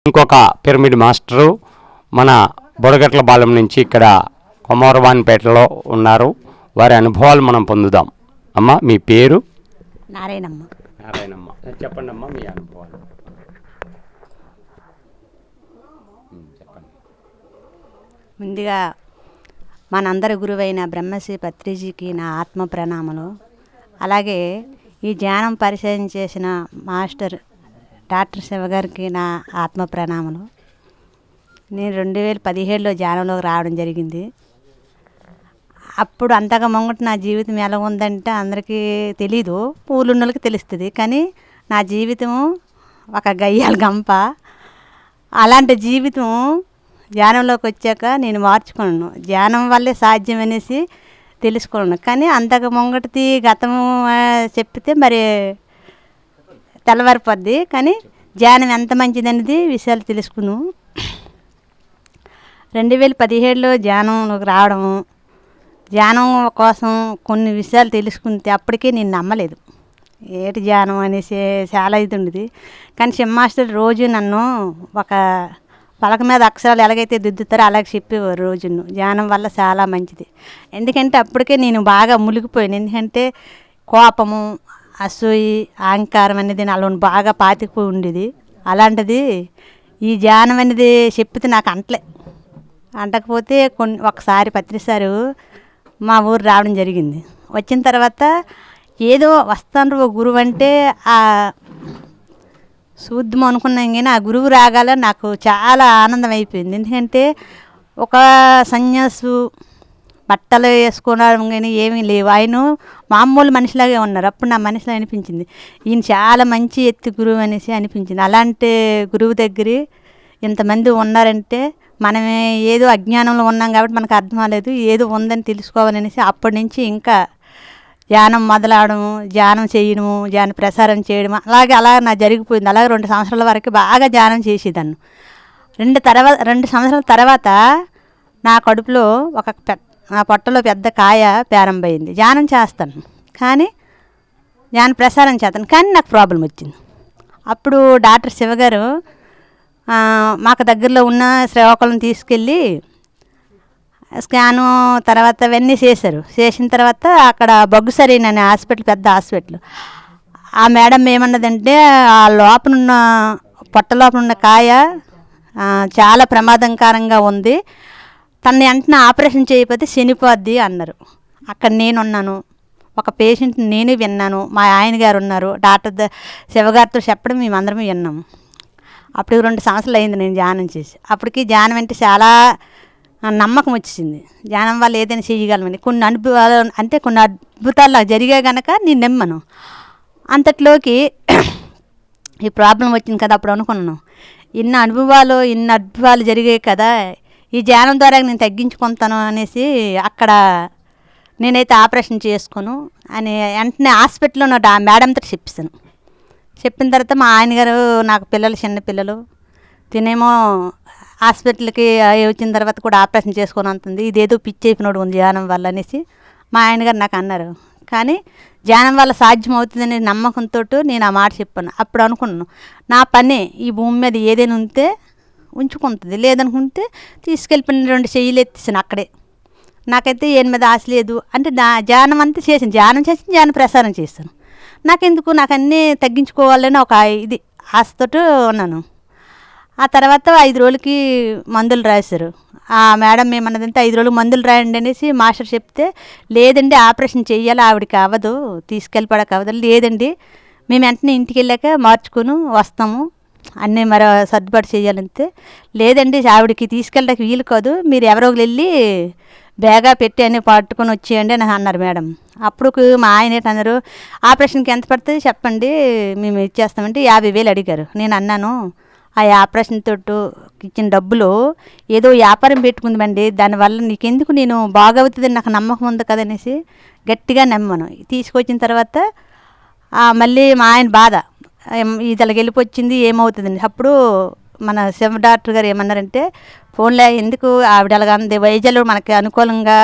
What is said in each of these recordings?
ఇంకొక pyramid master మన బుడగట్ల బాలెం నుంచి ఇక్కడ కొమరవానిపేటలో ఉన్నారు. వారి అనుభవాలు మనం పొందుదాం. అమ్మ, మీ పేరు? నారాయణమ్మ. నారాయణమ్మ, చెప్పండి అమ్మ మీ అనుభవాలు. చెప్పండి. ముందుగా మనందరి గురువైన బ్రహ్మశ్రీ పత్రిజీకి నా ఆత్మ ప్రణామలు. అలాగే ఈ ధ్యానం పరిచయం చేసిన మాస్టర్ డాక్టర్ శివ గారికి నా ఆత్మ ప్రణామలు. నేను 2017లో ధ్యానంలోకి రావడం జరిగింది. అప్పుడు అంతగా ముంగట నా జీవితం ఎలా ఉందంటే అందరికీ తెలీదు, పూలున్నోళ్ళకి తెలుస్తుంది. కానీ నా జీవితం ఒక గయ్యాల గంప. అలాంటి జీవితం ధ్యానంలోకి వచ్చాక నేను మార్చుకున్నాను. ధ్యానం వల్లే సాధ్యం అనేసి తెలుసుకున్నాను. కానీ అంతగా ముంగటిది గతము చెప్తే మరి తెల్లవారిపోద్ది. కానీ ధ్యానం ఎంత మంచిది అనేది విషయాలు తెలుసుకున్నాను. 2017లో ధ్యానంలోకి రావడము, ధ్యానం కోసం కొన్ని విషయాలు తెలుసుకుంటే అప్పటికే నేను నమ్మలేదు. ఏటి ధ్యానం అనేసి చాలా ఇది ఉండేది. కానీ శివ మాస్టర్ రోజు నన్ను ఒక పలక మీద అక్షరాలు ఎలాగైతే దిద్దుతారో అలాగే చెప్పేవారు రోజును. ధ్యానం వల్ల చాలా మంచిది. ఎందుకంటే అప్పటికే నేను బాగా మునిగిపోయాను. ఎందుకంటే కోపము, అసూయి, అహంకారం అనేది నాలో బాగా పాతిపోయి ఉండేది. అలాంటిది ఈ ధ్యానం అనేది చెప్పితే నాకు అంటకపోతే ఒకసారి పత్రిసారు మా ఊరు రావడం జరిగింది. వచ్చిన తర్వాత ఏదో వస్తాను గురువు అంటే చూద్దాం అనుకున్నాం. కానీ ఆ గురువు రాగాల నాకు చాలా ఆనందం అయిపోయింది. ఎందుకంటే ఒక సన్యాసు బట్టలు వేసుకోవడం కానీ ఏమీ లేవు. ఆయన మామూలు మనిషిలాగే ఉన్నారు. అప్పుడు నా మనసులో అనిపించింది ఈయన చాలా మంచి ఎత్తి గురువు అనేసి అనిపించింది. అలాంటి గురువు దగ్గర ఇంతమంది ఉన్నారంటే మనమే ఏదో అజ్ఞానంలో ఉన్నాం కాబట్టి మనకు అర్థం అవ్వలేదు, ఏదో ఉందని తెలుసుకోవాలనేసి అప్పటి నుంచి ఇంకా ధ్యానం మొదలవడము, ధ్యానం చేయడము, ధ్యాన ప్రసారం చేయడం అలాగే నా జరిగిపోయింది. అలాగే 2 సంవత్సరాల వరకు బాగా ధ్యానం చేసేదాన్ని. 2 సంవత్సరాల తర్వాత నా కడుపులో నా పొట్టలో పెద్ద కాయ ప్రారంభమైంది. ధ్యానం చేస్తాను కానీ ధ్యాన ప్రసారం చేస్తాను కానీ నాకు ప్రాబ్లం వచ్చింది. అప్పుడు డాక్టర్ శివ గారు మాకు దగ్గరలో ఉన్న శ్రీకాకుళం తీసుకెళ్ళి స్కాను తర్వాత అవన్నీ చేశారు. చేసిన తర్వాత అక్కడ బొగ్గుసరీన్ అనే హాస్పిటల్, పెద్ద హాస్పిటల్. ఆ మేడం ఏమన్నదంటే ఆ లోపలున్న పొట్ట లోపల ఉన్న కాయ చాలా ప్రమాదకరంగా ఉంది, తనని వెంటనే ఆపరేషన్ చేయకపోతే చనిపోద్ది అన్నారు. అక్కడ నేనున్నాను, ఒక పేషెంట్ నేను విన్నాను, మా ఆయన గారు ఉన్నారు, డాక్టర్ శివగారితో చెప్పడం మేమందరం విన్నాము. అప్పుడు 2 సంవత్సరాలు అయింది నేను ధ్యానం చేసి. అప్పటికి ధ్యానం అంటే చాలా నమ్మకం వచ్చింది. ధ్యానం వల్ల ఏదైనా చేయగలమని కొన్ని అద్భుతాలు నాకు జరిగాయి కనుక నేను నమ్మను. అంతట్లోకి ఈ ప్రాబ్లం వచ్చింది కదా. అప్పుడు అనుకున్నాను ఇన్ని అద్భుతాలు జరిగాయి కదా, ఈ ధ్యానం ద్వారా నేను తగ్గించుకుంటాను అనేసి అక్కడ నేనైతే ఆపరేషన్ చేసుకోను అని వెంటనే హాస్పిటల్లో మేడంతో చెప్పాను. చెప్పిన తర్వాత మా ఆయన గారు, నాకు చిన్న పిల్లలు, తినేమో హాస్పిటల్కి వచ్చిన తర్వాత కూడా ఆపరేషన్ చేసుకొని అంటుంది, ఇదేదో పిచ్చి అయిపోయినాడు ఉంది ధ్యానం వల్ల అనేసి మా ఆయన గారు నాకు అన్నారు. కానీ ధ్యానం వల్ల సాధ్యం అవుతుందనే నమ్మకంతో నేను ఆ మాట చెప్పాను. అప్పుడు అనుకున్నాను నా పని ఈ భూమి మీద ఏదైనా ఉంటే ఉంచుకుంటుంది, లేదనుకుంటే తీసుకెళ్ళిపోయిన 2 చెయ్యిలు ఎత్తేసాను అక్కడే. నాకైతే ఏం మీద ఆశ లేదు. అంటే ధ్యానం అంతా చేసాను, ధ్యాన ప్రసారం చేశాను. నాకెందుకు, నాకు అన్నీ తగ్గించుకోవాలని ఒక ఇది ఆశతో ఉన్నాను. ఆ తర్వాత 5 రోజులకి మందులు రాశారు. ఆ మేడం ఏమన్నదంటే 5 రోజులు మందులు రాయండి అనేసి మాస్టర్ చెప్తే, లేదండి ఆపరేషన్ చెయ్యాలి, ఆవిడకి అవ్వదు, తీసుకెళ్ళిపోవడానికి అవ్వదు. లేదండి మేము వెంటనే ఇంటికి వెళ్ళాక మార్చుకొని వస్తాము, అన్నీ మరి సర్దుబాటు చేయాలంటే. లేదండి ఆవిడకి తీసుకెళ్ళడానికి వీలు కాదు, మీరు ఎవరో వెళ్ళి బేగా పెట్టి అన్నీ పట్టుకొని వచ్చేయండి అని అన్నారు మేడం. అప్పుడు మా ఆయన ఏంటన్నారు, ఆపరేషన్కి ఎంత పడుతుంది చెప్పండి మేము ఇచ్చేస్తామంటే 50,000 అడిగారు. నేను అన్నాను ఆ ఆపరేషన్ తోటి ఇచ్చిన డబ్బులు ఏదో వ్యాపారం పెట్టుకుందామండి, దానివల్ల నీకెందుకు, నేను బాగవుతుందని నాకు నమ్మకం ఉంది కదనేసి గట్టిగా నమ్మాను. తీసుకొచ్చిన తర్వాత మళ్ళీ మా ఆయన బాధ, ఇది వెళ్ళిపోయింది ఏమవుతుందండి. అప్పుడు మన శివ డాక్టర్ గారు ఏమన్నారంటే, ఫోన్లో ఎందుకు ఆవిడ అలాగంది, వైద్యులు మనకి అనుకూలంగా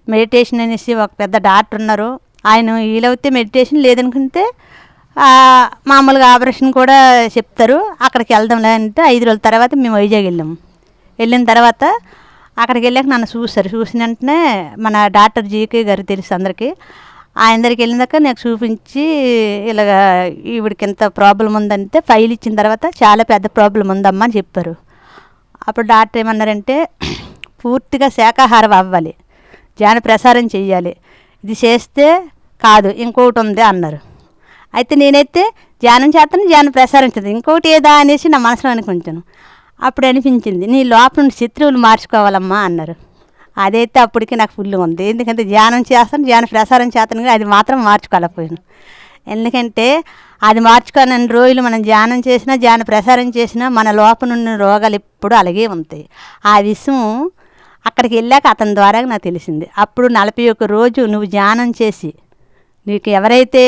మెడిటేషన్ అనేసి ఒక పెద్ద డాక్టర్ ఉన్నారు, ఆయన వీలవుతే మెడిటేషన్, లేదనుకుంటే మామూలుగా ఆపరేషన్ కూడా చెప్తారు. అక్కడికి వెళ్దాంలే అంటే 5 రోజుల తర్వాత మేము వైజాగ్ వెళ్ళాము. వెళ్ళిన తర్వాత అక్కడికి వెళ్ళాక నన్ను చూస్తారు. చూసిన వెంటనే మన డాక్టర్ జీకే గారు తెలుసు అందరికీ. ఆయన దగ్గరికి వెళ్ళినాక నాకు చూపించి ఇలాగ ఈవిడికి ఎంత ప్రాబ్లం ఉందంటే ఫైల్ ఇచ్చిన తర్వాత చాలా పెద్ద ప్రాబ్లం ఉందమ్మా అని చెప్పారు. అప్పుడు డాక్టర్ ఏమన్నారంటే పూర్తిగా శాకాహారం అవ్వాలి, ధ్యాన ప్రసారం చెయ్యాలి, ఇది చేస్తే కాదు ఇంకొకటి ఉంది అన్నారు. అయితే నేనైతే ధ్యానం చేస్తాను, ధ్యానం ప్రసారం చేస్తాను, ఇంకొకటి ఏదా అనేసి నా మనసులో అనుకుంటాను. అప్పుడు అనిపించింది నీ లోపల నుండి శత్రువులు మార్చుకోవాలమ్మా అన్నారు. అదైతే అప్పటికి నాకు ఫుల్ ఉంది. ఎందుకంటే ధ్యానం చేస్తాను, ధ్యాన ప్రసారం చేస్తాను, కానీ అది మాత్రం మార్చుకోలేకపోయాను. ఎందుకంటే అది మార్చుకోని రోజులు మనం ధ్యానం చేసినా ధ్యాన ప్రసారం చేసినా మన లోపల ఉన్న రోగాలు ఎప్పుడు అలాగే ఉంటాయి. ఆ విషయం అక్కడికి వెళ్ళాక అతని ద్వారా నాకు తెలిసింది. అప్పుడు 41 రోజు నువ్వు ధ్యానం చేసి నీకు ఎవరైతే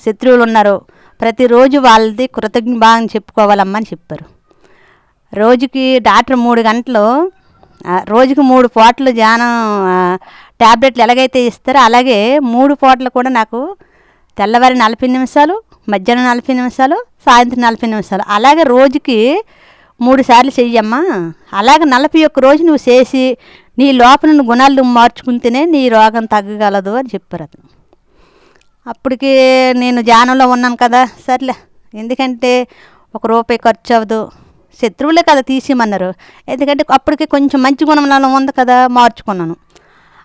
శత్రువులు ఉన్నారో ప్రతిరోజు వాళ్ళది కృతజ్ఞ భావం చెప్పుకోవాలమ్మా అని చెప్పారు. రోజుకి డాక్టర్ 3 గంటలు రోజుకి 3 పూటలు ధ్యానం ట్యాబ్లెట్లు ఎలాగైతే ఇస్తారో అలాగే 3 పూటలు కూడా నాకు తెల్లవారి 40 నిమిషాలు, మధ్యాహ్నం 40 నిమిషాలు, సాయంత్రం 40 నిమిషాలు, అలాగే రోజుకి 3 సార్లు చెయ్యమ్మా. అలాగే 41 రోజు నువ్వు చేసి నీ లోపల ఉన్న గుణాలు నువ్వు మార్చుకుంటేనే నీ రోగం తగ్గగలదు అని చెప్పారు అతను. అప్పటికి నేను ధ్యానంలో ఉన్నాను కదా, సర్లే ఎందుకంటే ₹1 ఖర్చు అవ్వదు, శత్రువులే కదా తీసేయమన్నారు. ఎందుకంటే అప్పటికి కొంచెం మంచి గుణంలో ఉంది కదా, మార్చుకున్నాను.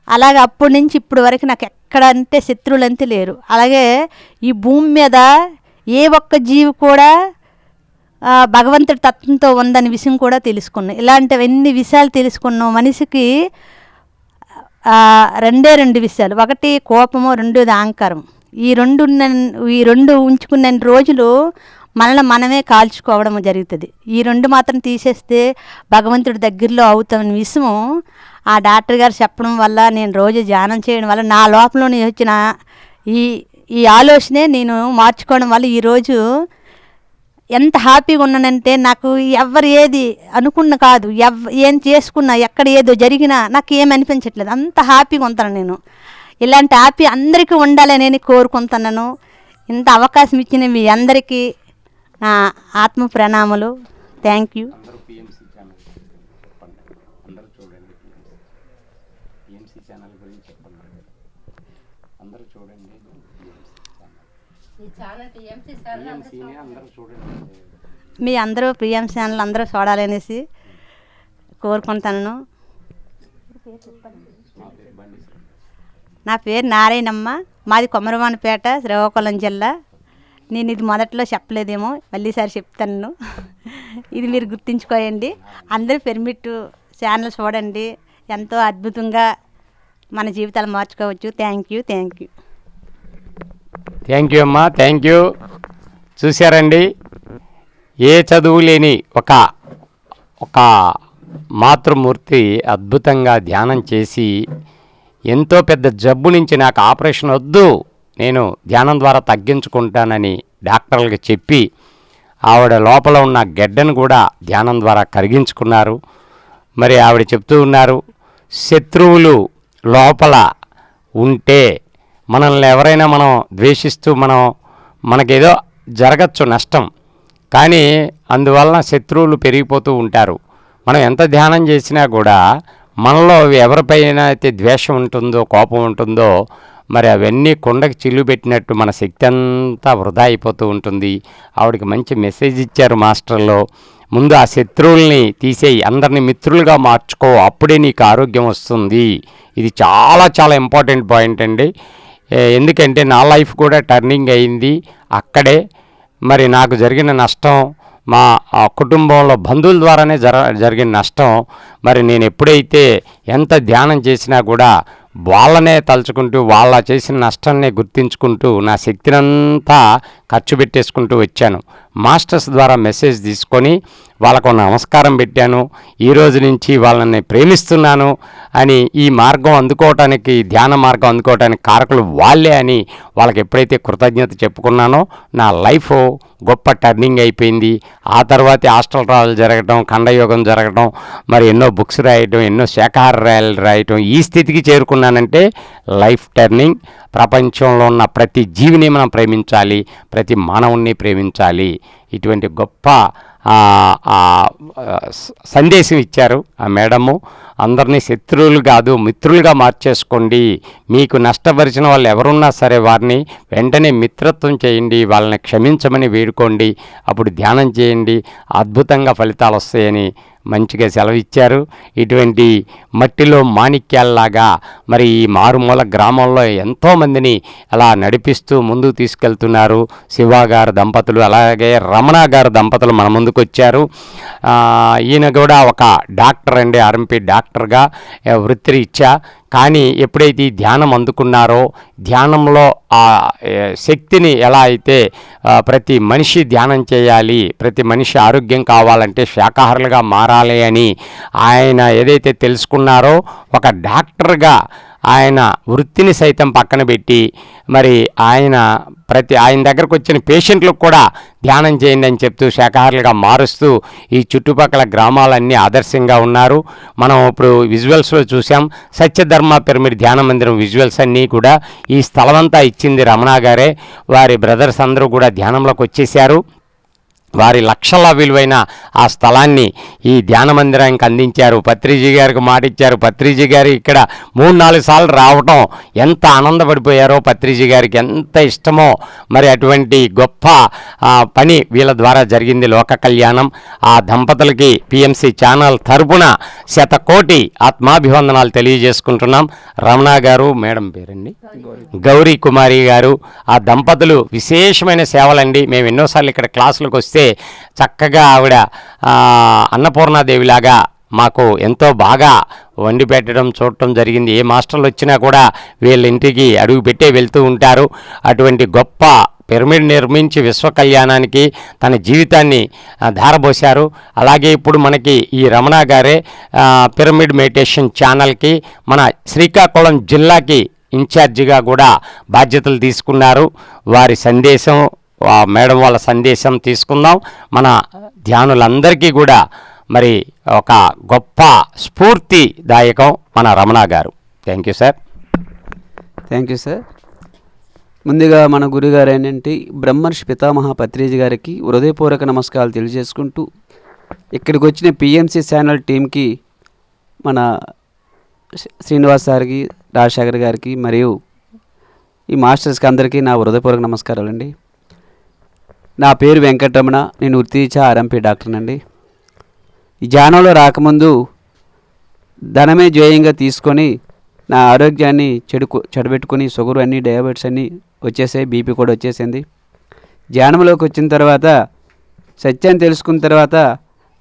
అలాగే అప్పటి నుంచి ఇప్పటి వరకు నాకు ఎక్కడ అంటే శత్రువులు అంతే లేరు. అలాగే ఈ భూమి మీద ఏ ఒక్క జీవి కూడా భగవంతుడి తత్వంతో ఉందని విషయం కూడా తెలుసుకున్నాను. ఇలాంటివన్నీ విషయాలు తెలుసుకున్నాం. మనిషికి 2 విషయాలు, ఒకటి కోపము, 2ది అహంకారం. ఈ రెండు ఉంచుకున్న రోజులు మనల్ని మనమే కాల్చుకోవడం జరుగుతుంది. ఈ 2 మాత్రం తీసేస్తే భగవంతుడి దగ్గరలో అవుతామని విషయం ఆ డాక్టర్ గారు చెప్పడం వల్ల, నేను రోజు ధ్యానం చేయడం వల్ల నా లోపల వచ్చిన ఈ ఆలోచనే నేను మార్చుకోవడం వల్ల ఈరోజు ఎంత హ్యాపీగా ఉన్నానంటే నాకు ఎవరు ఏది అనుకున్న కాదు, ఏం చేసుకున్నా ఎక్కడ ఏదో జరిగినా నాకు ఏమి అనిపించట్లేదు, అంత హ్యాపీగా ఉంటాను నేను. ఇలాంటి హ్యాపీ అందరికీ ఉండాలని నేను కోరుకుంటున్నాను. ఇంత అవకాశం ఇచ్చిన మీ అందరికీ నా ఆత్మ ప్రణామాలు. Thank you. మీ అందరూ పిఎం ఛానల్ అందరూ చూడాలనేసి కోరుకుంటాను. నా పేరు నారాయణమ్మ, మాది కొమరవానిపేట, శ్రీకాకుళం జిల్లా. నేను ఇది మొదట్లో చెప్పలేదేమో, మళ్ళీసారి చెప్తాను. ఇది మీరు గుర్తుంచుకోయండి. అందరూ పిరమిడ్ ఛానల్ చూడండి, ఎంతో అద్భుతంగా మన జీవితాలు మార్చుకోవచ్చు. Thank you. Thank you. Thank you అమ్మా, థ్యాంక్ యూ. చూశారండి, ఏ చదువు లేని ఒక మాతృమూర్తి అద్భుతంగా ధ్యానం చేసి ఎంతో పెద్ద జబ్బు నుంచి నాకు ఆపరేషన్ వద్దు, నేను ధ్యానం ద్వారా తగ్గించుకుంటానని డాక్టర్లకు చెప్పి ఆవిడ లోపల ఉన్న గెడ్డను కూడా ధ్యానం ద్వారా కరిగించుకున్నారు. మరి ఆవిడ చెప్తూ ఉన్నారు, శత్రువులు లోపల ఉంటే మనల్ని ఎవరైనా మనం ద్వేషిస్తూ మనకేదో జరగచ్చు నష్టం, కానీ అందువలన శత్రువులు పెరిగిపోతూ ఉంటారు. మనం ఎంత ధ్యానం చేసినా కూడా మనలో ఎవరిపైన అయితే ద్వేషం ఉంటుందో, కోపం ఉంటుందో, మరి అవన్నీ కొండకి చిల్లు పెట్టినట్టు మన శక్తి అంతా వృధా అయిపోతూ ఉంటుంది. ఆవిడకి మంచి మెసేజ్ ఇచ్చారు మాస్టర్లో. ముందు ఆ శత్రువుల్ని తీసేయి, అందరినీ మిత్రులుగా మార్చుకో, అప్పుడే నీకు ఆరోగ్యం వస్తుంది. ఇది చాలా చాలా ఇంపార్టెంట్ పాయింట్ అండి. ఎందుకంటే నా లైఫ్ కూడా టర్నింగ్ అయింది అక్కడే. మరి నాకు జరిగిన నష్టం మా కుటుంబంలో బంధువుల ద్వారానే జరిగిన నష్టం. మరి నేను ఎప్పుడైతే ఎంత ధ్యానం చేసినా కూడా వాళ్ళనే తలుచుకుంటూ వాళ్ళ చేసిన నష్టాన్నే గుర్తించుకుంటూ నా శక్తినంతా ఖర్చు పెట్టేసుకుంటూ వచ్చాను. మాస్టర్స్ ద్వారా మెసేజ్ తీసుకొని వాళ్ళకు నమస్కారం పెట్టాను. ఈ రోజు నుంచి వాళ్ళని ప్రేమిస్తున్నాను అని, ఈ మార్గం అందుకోవటానికి, ధ్యాన మార్గం అందుకోవటానికి కారకులు వాళ్ళే అని వాళ్ళకి ఎప్పుడైతే కృతజ్ఞత చెప్పుకున్నానో నా లైఫ్ గొప్ప టర్నింగ్ అయిపోయింది. ఆ తర్వాతే హాస్టల్ ట్రావెల్ జరగటం, ఖండయోగం జరగటం, మరి ఎన్నో బుక్స్ రాయటం, ఎన్నో శాఖాహార రాయలు రాయటం, ఈ స్థితికి చేరుకున్నానంటే లైఫ్ టర్నింగ్. ప్రపంచంలో ఉన్న ప్రతి జీవిని మనం ప్రేమించాలి, ప్రతి మానవుణ్ణి ప్రేమించాలి. ఇటువంటి గొప్ప సందేశం ఇచ్చారు ఆ మేడము. అందరినీ శత్రువులు కాదు మిత్రులుగా మార్చేసుకోండి. మీకు నష్టపరిచిన వాళ్ళు ఎవరున్నా సరే వారిని వెంటనే మిత్రత్వం చేయండి, వాళ్ళని క్షమించమని వేడుకోండి, అప్పుడు ధ్యానం చేయండి, అద్భుతంగా ఫలితాలు వస్తాయని మంచిగా సెలవిచ్చారు. ఇటువంటి మట్టిలో మాణిక్యాల్లాగా మరి ఈ మారుమూల గ్రామంలో ఎంతోమందిని అలా నడిపిస్తూ ముందుకు తీసుకెళ్తున్నారు శివ గారు దంపతులు. అలాగే రమణ గారు దంపతులు మన ముందుకు వచ్చారు. ఈయన కూడా ఒక డాక్టర్ అండి, ఆర్ఎంపీ డాక్టర్గా వృత్తిరీత్యా. కానీ ఎప్పుడైతే ఈ ధ్యానం అందుకున్నారో, ధ్యానంలో ఆ శక్తిని ఎలా అయితే ప్రతి మనిషి ధ్యానం చేయాలి, ప్రతి మనిషి ఆరోగ్యం కావాలంటే శాకాహారులుగా మారాలి అని ఆయన ఏదైతే తెలుసుకున్నారో, ఒక డాక్టర్గా ఆయన వృత్తిని సైతం పక్కన పెట్టి మరి ఆయన దగ్గరకు వచ్చిన పేషెంట్లకు కూడా ధ్యానం చేయండి అని చెప్తూ శాకాహారులుగా మారుస్తూ ఈ చుట్టుపక్కల గ్రామాలన్నీ ఆదర్శంగా ఉన్నారు. మనం ఇప్పుడు విజువల్స్లో చూసాం, సత్యధర్మ పిరమిడ్ ధ్యాన మందిరం విజువల్స్ అన్నీ కూడా ఈ స్థలమంతా ఇచ్చింది రమణ గారే. వారి బ్రదర్స్ అందరూ కూడా ధ్యానంలోకి వచ్చేసారు. వారి లక్షల విలువైన ఆ స్థలాన్ని ఈ ధ్యాన మందిరానికి అందించారు. పత్రిజీ గారికి మాట ఇచ్చారు. పత్రిజీ గారు ఇక్కడ 3-4 సార్లు రావటం ఎంత ఆనందపడిపోయారో, పత్రిజీ గారికి ఎంత ఇష్టమో. మరి అటువంటి గొప్ప పని వీళ్ళ ద్వారా జరిగింది, లోక కళ్యాణం. ఆ దంపతులకి పిఎంసి ఛానల్ తరపున 100 కోటి ఆత్మాభివందనాలు తెలియజేసుకుంటున్నాం. రమణ గారు, మేడం పేరండి గౌరీ కుమారి గారు, ఆ దంపతులు విశేషమైన సేవలండి. మేము ఎన్నోసార్లు ఇక్కడ క్లాసులకు వస్తే చక్కగా ఆవిడ అన్నపూర్ణాదేవిలాగా మాకు ఎంతో బాగా వండి పెట్టడం చూడటం జరిగింది. ఏ మాస్టర్లు వచ్చినా కూడా వీళ్ళ ఇంటికి అడుగు పెట్టే వెళ్తూ ఉంటారు. అటువంటి గొప్ప పిరమిడ్ నిర్మించి విశ్వ కళ్యాణానికి తన జీవితాన్ని ధారపోశారు. అలాగే ఇప్పుడు మనకి ఈ రమణ గారే పిరమిడ్ మెడిటేషన్ ఛానల్కి మన శ్రీకాకుళం జిల్లాకి ఇన్ఛార్జిగా కూడా బాధ్యతలు తీసుకున్నారు. వారి సందేశం, మేడం వాళ్ళ సందేశం తీసుకుందాం. మన ధ్యానులందరికీ కూడా మరి ఒక గొప్ప స్ఫూర్తిదాయకం మన రమణ గారు. Thank you sir. Thank you sir. ముందుగా మన గురుగారు ఏంటంటే బ్రహ్మర్షి పితామహ పత్రిజీ గారికి హృదయపూర్వక నమస్కారాలు తెలియజేసుకుంటూ, ఇక్కడికి వచ్చిన పిఎంసి ఛానల్ టీంకి, మన శ్రీనివాస్ సార్కి, రాజశేఖర్ గారికి మరియు ఈ మాస్టర్స్కి అందరికీ నా హృదయపూర్వక నమస్కారాలండి. నా పేరు వెంకటరమణ, నేను వృత్తిరీత్యా ఆర్ఎంపీ డాక్టర్నండి. ఈ ధ్యానంలో రాకముందు ధనమే జయంగా తీసుకొని నా ఆరోగ్యాన్ని చెడబెట్టుకుని షుగర్ అన్నీ, డయాబెటీస్ అన్నీ వచ్చేసాయి, బీపీ కూడా వచ్చేసింది. ధ్యానంలోకి వచ్చిన తర్వాత, సత్యాన్ని తెలుసుకున్న తర్వాత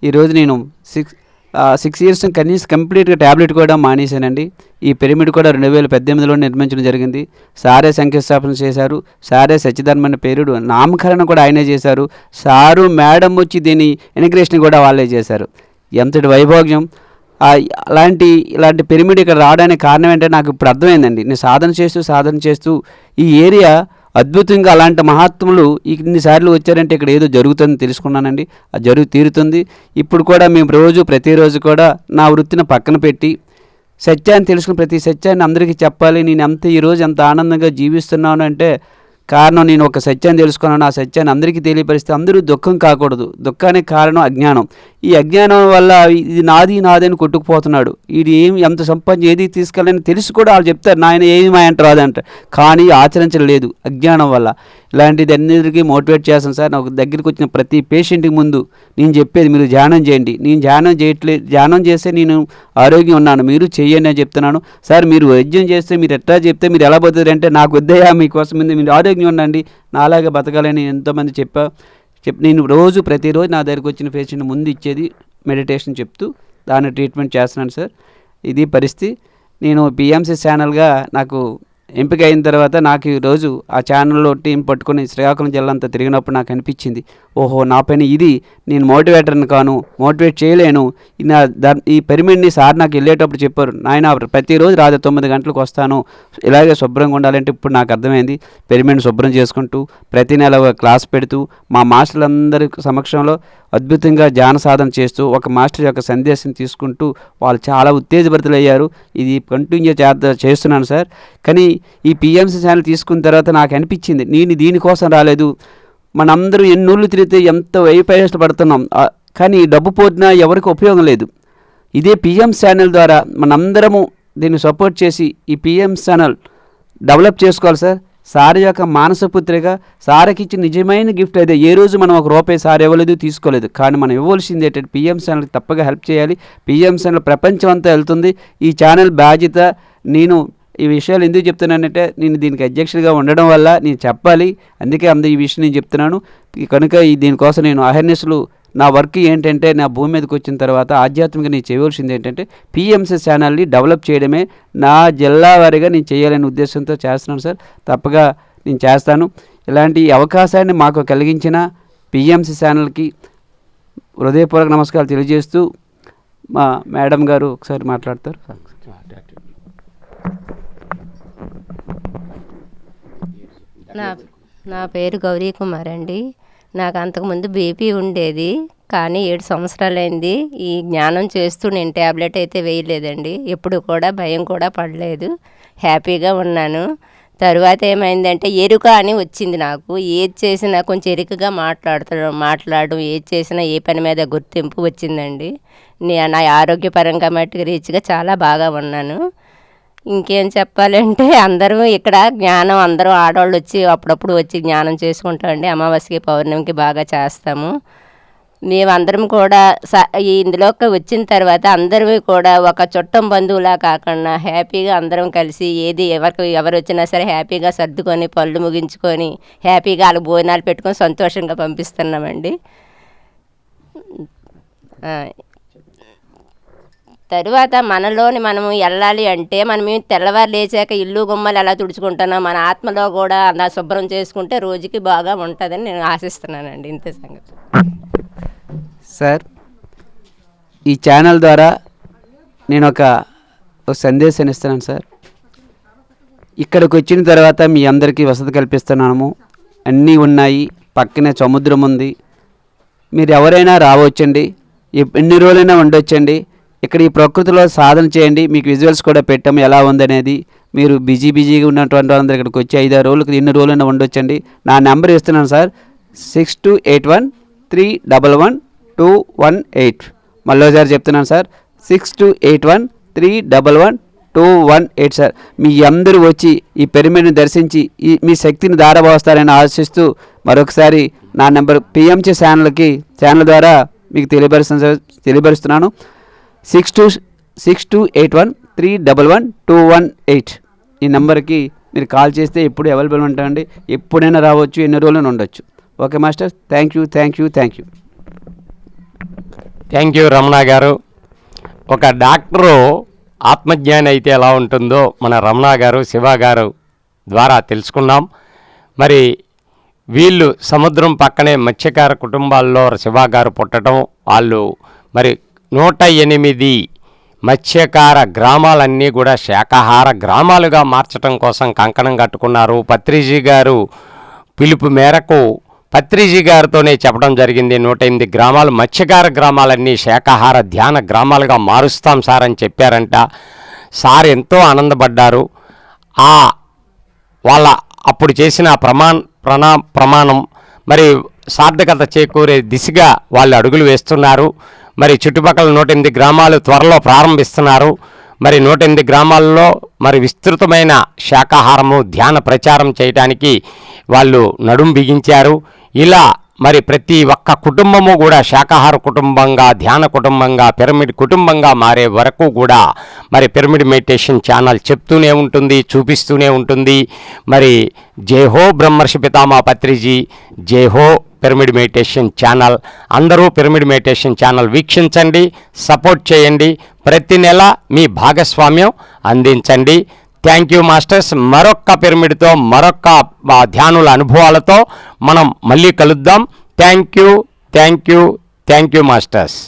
ఈరోజు నేను 6 ఇయర్స్ కనీసం కంప్లీట్గా ట్యాబ్లెట్ కూడా మానేశానండి. ఈ పిరమిడ్ కూడా 2018లో నిర్మించడం జరిగింది. సారే శంకుస్థాపన చేశారు. సారే సత్యధర్మ పేరుడు నామకరణం కూడా ఆయనే చేశారు. సారు మేడం వచ్చి దీని ఇనగ్రేషన్ కూడా వాళ్ళే చేశారు. ఎంతటి వైభోగ్యం! ఇలాంటి పిరమిడ్ ఇక్కడ రావడానికి కారణం ఏంటంటే నాకు ఇప్పుడు అర్థమైందండి. నేను సాధన చేస్తూ ఈ ఏరియా అద్భుతంగా, అలాంటి మహాత్ములు ఇన్నిసార్లు వచ్చారంటే ఇక్కడ ఏదో జరుగుతుందని తెలుసుకున్నానండి. అది తీరుతుంది. ఇప్పుడు కూడా మేము ప్రతిరోజు కూడా నా వృత్తిని పక్కన పెట్టి సత్యాన్ని తెలుసుకుని ప్రతి సత్యాన్ని అందరికీ చెప్పాలి. నేను ఈరోజు ఎంత ఆనందంగా జీవిస్తున్నాను అంటే కారణం నేను ఒక సత్యాన్ని తెలుసుకున్నాను. ఆ సత్యాన్ని అందరికీ తెలియపరిస్తే అందరూ దుఃఖం కాకూడదు. దుఃఖానికి కారణం అజ్ఞానం. ఈ అజ్ఞానం వల్ల ఇది నాది అని కొట్టుకుపోతున్నాడు. ఇది ఎంత సంపాదించి ఏది తీసుకెళ్ళని తెలిసి కూడా వాళ్ళు చెప్తారు, నాయన ఏమి మాయంట రాదంట, కానీ ఆచరించలేదు అజ్ఞానం వల్ల. ఇలాంటిది అన్నిటికీ మోటివేట్ చేస్తాను సార్. నాకు దగ్గరికి వచ్చిన ప్రతి పేషెంట్కి ముందు నేను చెప్పేది, మీరు ధ్యానం చేయండి. నేను ధ్యానం చేస్తే నేను ఆరోగ్యం ఉన్నాను, మీరు చెయ్యండి అని చెప్తున్నాను. సార్ మీరు వైద్యం చేస్తే మీరు ఎట్లా చెప్తే మీరు ఎలా బతుకుతారు అంటే, నాకు వద్దయా మీకోసం మీద మీరు ఆరోగ్యం ఉండండి, నాలాగే బతకాలని ఎంతోమంది నేను ప్రతిరోజు నా దగ్గరికి వచ్చిన పేషెంట్ ముందు ఇచ్చేది మెడిటేషన్ చెప్తూ దాన్ని ట్రీట్మెంట్ చేస్తున్నాను సార్. ఇది పరిస్థితి. నేను పిఎంసి ఛానల్గా నాకు ఎంపిక అయిన తర్వాత నాకు ఈరోజు ఆ ఛానల్లో టీం పట్టుకొని శ్రీకాకుళం జిల్లా అంతా తిరిగినప్పుడు నాకు అనిపించింది, ఓహో నా పైన ఇది, నేను మోటివేటర్ని కాను, మోటివేట్ చేయలేను. ఈ పిరమిడ్ని సార్ నాకు వెళ్ళేటప్పుడు చెప్పారు, నాయన ప్రతిరోజు రాత్రి 9 గంటలకు వస్తాను, ఇలాగే శుభ్రంగా ఉండాలంటే ఇప్పుడు నాకు అర్థమైంది. పిరమిడ్ని శుభ్రం చేసుకుంటూ ప్రతి నెల క్లాస్ పెడుతూ మా మాస్టర్లందరి సమక్షంలో అద్భుతంగా ధ్యాన సాధన చేస్తూ ఒక మాస్టర్ యొక్క సందేశం తీసుకుంటూ వాళ్ళు చాలా ఉత్తేజభరితులయ్యారు. ఇది కంటిన్యూ చేస్తున్నాను సార్. కానీ ఈ పిఎంసి ఛానల్ తీసుకున్న తర్వాత నాకు అనిపించింది, నేను దీనికోసం రాలేదు. మనందరం ఎన్నోళ్ళు తిరిగితే ఎంత పడుతున్నాం, కానీ డబ్బు పోతున్నా ఎవరికి ఉపయోగం లేదు. ఇదే పిఎం ఛానల్ ద్వారా మనందరము దీన్ని సపోర్ట్ చేసి ఈ పిఎం ఛానల్ డెవలప్ చేసుకోవాలి సార్. సార్ యొక్క మానసపుత్రిగా సార్కి ఇచ్చిన నిజమైన గిఫ్ట్ అయితే ఏ రోజు మనం ₹1 సార్ ఇవ్వలేదు, తీసుకోలేదు. కానీ మనం ఇవ్వాల్సింది ఏంటంటే పిఎం ఛానల్కి తప్పగా హెల్ప్ చేయాలి. పిఎం ఛానల్ ప్రపంచం అంతా వెళ్తుంది. ఈ ఛానల్ బాధ్యత నేను ఈ విషయాలు ఎందుకు చెప్తున్నానంటే నేను దీనికి అధ్యక్షుడిగా ఉండడం వల్ల నేను చెప్పాలి, అందుకే ఈ విషయం నేను చెప్తున్నాను. కనుక దీనికోసం నేను అవేర్నెస్లు నా వర్క్ ఏంటంటే నా భూమి మీదకి వచ్చిన తర్వాత ఆధ్యాత్మికంగా నేను చేయవలసింది ఏంటంటే పిఎంసి ఛానల్ని డెవలప్ చేయడమే నా జిల్లా వారీగా నేను చేయాలనే ఉద్దేశంతో చేస్తున్నాను సార్. తప్పగా నేను చేస్తాను. ఇలాంటి అవకాశాన్ని మాకు కలిగించిన పిఎంసి ఛానల్కి హృదయపూర్వక నమస్కారాలు తెలియజేస్తూ మా మేడం గారు ఒకసారి మాట్లాడతారు. నా పేరు గౌరీ కుమార్ అండి. నాకు అంతకుముందు బీపీ ఉండేది, కానీ 7 సంవత్సరాలైంది ఈ జ్ఞానం చేస్తూ నేను ట్యాబ్లెట్ అయితే వేయలేదండి. ఎప్పుడు కూడా భయం కూడా పడలేదు, హ్యాపీగా ఉన్నాను. తరువాత ఏమైందంటే ఎరుక అని వచ్చింది నాకు. ఏది చేసినా కొంచెం ఎరుకగా మాట్లాడడం, ఏది చేసినా ఏ పని మీద గుర్తింపు వచ్చిందండి. నా ఆరోగ్యపరంగా మట్టుకు రీచ్గా చాలా బాగా ఉన్నాను. ఇంకేం చెప్పాలంటే అందరూ ఇక్కడ జ్ఞానం అందరూ ఆడవాళ్ళు వచ్చి అప్పుడప్పుడు వచ్చి జ్ఞానం చేసుకుంటామండి. అమావాస్యకి పౌర్ణమికి బాగా చేస్తాము. మేమందరం కూడా ఇందులోకి వచ్చిన తర్వాత అందరూ కూడా ఒక చుట్టం బంధువులా కాకుండా హ్యాపీగా అందరం కలిసి ఎవరు వచ్చినా సరే హ్యాపీగా సర్దుకొని పళ్ళు ముగించుకొని హ్యాపీగా వాళ్ళకి భోజనాలు పెట్టుకొని సంతోషంగా పంపిస్తున్నామండి. తరువాత మనలోని మనము వెళ్ళాలి అంటే మనం తెల్లవారు లేచాక ఇల్లు గుమ్మలు ఎలా తుడుచుకుంటున్నాం, మన ఆత్మలో కూడా అలా శుభ్రం చేసుకుంటే రోజుకి బాగా ఉంటుందని నేను ఆశిస్తున్నానండి. ఇంతే సంగతి సార్. ఈ ఛానల్ ద్వారా నేను ఒక సందేశాన్ని ఇస్తున్నాను సార్. ఇక్కడికి వచ్చిన తర్వాత మీ అందరికీ వసతి కల్పిస్తున్నాము, అన్నీ ఉన్నాయి, పక్కనే సముద్రం ఉంది, మీరు ఎవరైనా రావచ్చండి, ఎన్ని రోజులైనా ఉండొచ్చండి. ఇక్కడ ఈ ప్రకృతిలో సాధన చేయండి. మీకు విజువల్స్ కూడా పెట్టాము ఎలా ఉందనేది. మీరు బిజీగా ఉన్నటువంటి వాళ్ళందరూ ఇక్కడికి వచ్చి 5-6 రోజులకు ఎన్ని రోజులైనా ఉండొచ్చండి. నా నెంబర్ ఇస్తున్నాను సార్, 6281311218. మళ్ళీసారి చెప్తున్నాను సార్, 6281311218 సార్. మీ అందరూ వచ్చి ఈ పిరమిడ్ని దర్శించి మీ శక్తిని దారబోస్తారని ఆశిస్తూ మరొకసారి నా నెంబర్ పిఎంసి ఛానల్ ద్వారా మీకు తెలియపరుస్తున్నాను. 6281311218 ఈ నెంబర్కి మీరు కాల్ చేస్తే ఎప్పుడు అవైలబుల్ ఉంటాయండి. ఎప్పుడైనా రావచ్చు, ఎన్ని రోజులైనా ఉండొచ్చు. Okay master, thank you. Thank you Ramana గారు. ఒక డాక్టరు ఆత్మజ్ఞాని అయితే ఎలా ఉంటుందో మన రమణ గారు, శివ గారు ద్వారా తెలుసుకున్నాం. మరి వీళ్ళు సముద్రం పక్కనే మత్స్యకార కుటుంబాల్లో శివ గారు పుట్టడం, వాళ్ళు మరి 108 మత్స్యకార గ్రామాలన్నీ కూడా శాకాహార గ్రామాలుగా మార్చడం కోసం కంకణం కట్టుకున్నారు. పత్రిజీ గారు పిలుపు మేరకు పత్రిజీ గారితోనే చెప్పడం జరిగింది, 108 గ్రామాలు మత్స్యకార గ్రామాలన్నీ శాకాహార ధ్యాన గ్రామాలుగా మారుస్తాం సార్ అని చెప్పారంట. సార్ ఎంతో ఆనందపడ్డారు. వాళ్ళ అప్పుడు చేసిన ప్రమాణం మరి సార్థకత చేకూరే దిశగా వాళ్ళు అడుగులు వేస్తున్నారు. మరి చుట్టుపక్కల 108 గ్రామాలు త్వరలో ప్రారంభిస్తున్నారు. మరి 108 గ్రామాల్లో మరి విస్తృతమైన శాకాహారము ధ్యాన ప్రచారం చేయడానికి వాళ్ళు నడుం బిగించారు. ఇలా మరి ప్రతి ఒక్క కుటుంబము కూడా శాకాహార కుటుంబంగా, ధ్యాన కుటుంబంగా, పిరమిడ్ కుటుంబంగా మారే వరకు కూడా మరి పిరమిడ్ మెడిటేషన్ ఛానల్ చెప్తూనే ఉంటుంది, చూపిస్తూనే ఉంటుంది. మరి జై హో బ్రహ్మర్షి పితామహ పత్రిజీ, జై హో పిరమిడ్ మెడిటేషన్ ఛానల్. అందరూ పిరమిడ్ మెడిటేషన్ ఛానల్ వీక్షించండి, సపోర్ట్ చేయండి, ప్రతి నెల మీ భాగస్వామ్యం అందించండి. Thank you masters. మరొక్క పిరమిడ్తో, మరొక్క ధ్యానుల అనుభవాలతో మనం మళ్ళీ కలుద్దాం. Thank you masters.